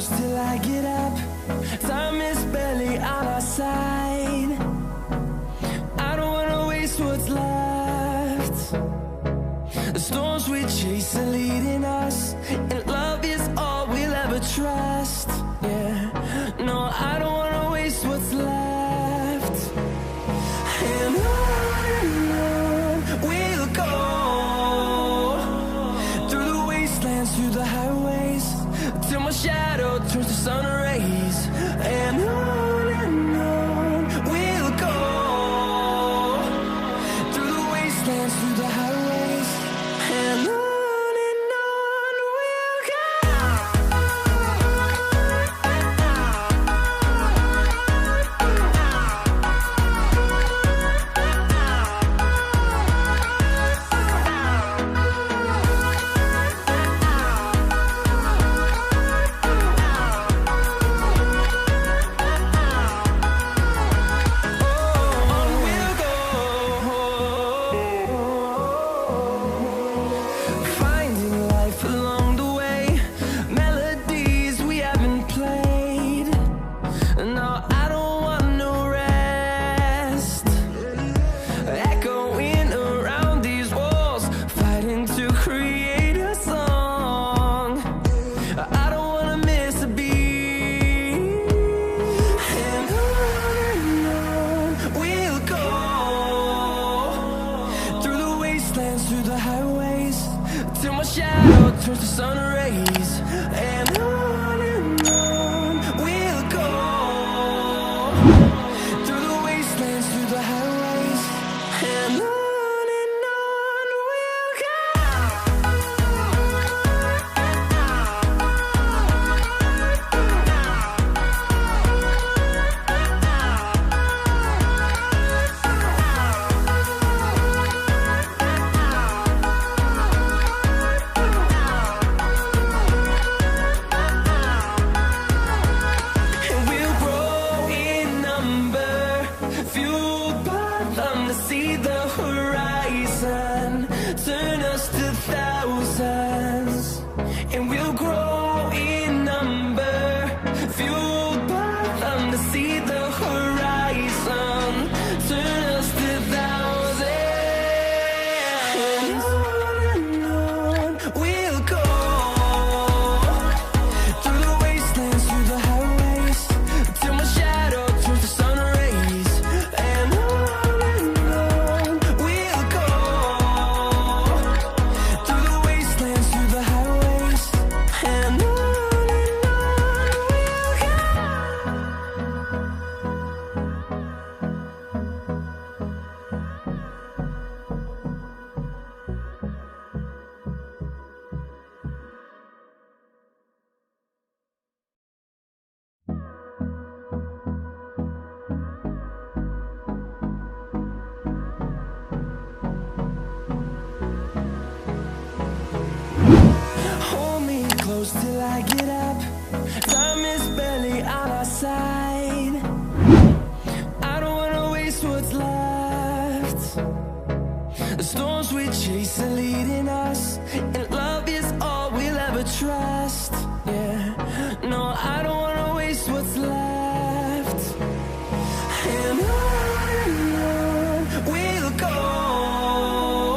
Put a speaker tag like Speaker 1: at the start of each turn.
Speaker 1: close till I get up. Time is barely on our side. I don't wanna waste what's left. The storms we chase are leading us, and love is all we'll ever trust. Yeah, no, I don't wanna waste what's left. And on we'll go, through the wastelands, through the highways, till my shadow turns to sun rays. And on we'll go, through the wastelands, through the highways, and on we'll go. Finding life along the way, melodies we haven't played. No, I don't want no rest. Echoing around these walls, fighting to create a song. I don't wanna miss a beat. And on we'll go, through the wastelands, through the highways, till my shadow turns to sun rays. And on we'll go, through the wastelands, through the highways, and on we'll go. And we'll grow in number, fueled by them to see the horizon, turn us to thousands. And we'll grow in number, fueled by them to see the horizon, turn us to thousands. And on we'll go, through the wastelands, through the highways, till my shadow turns to sun rays. And on we'll go, through the wastelands, through the highways, and on we'll go. Hold me close till I get up. Time is barely on our side. I don't wanna waste what's left. The storms we chase are leading us, and love is all we'll ever trust.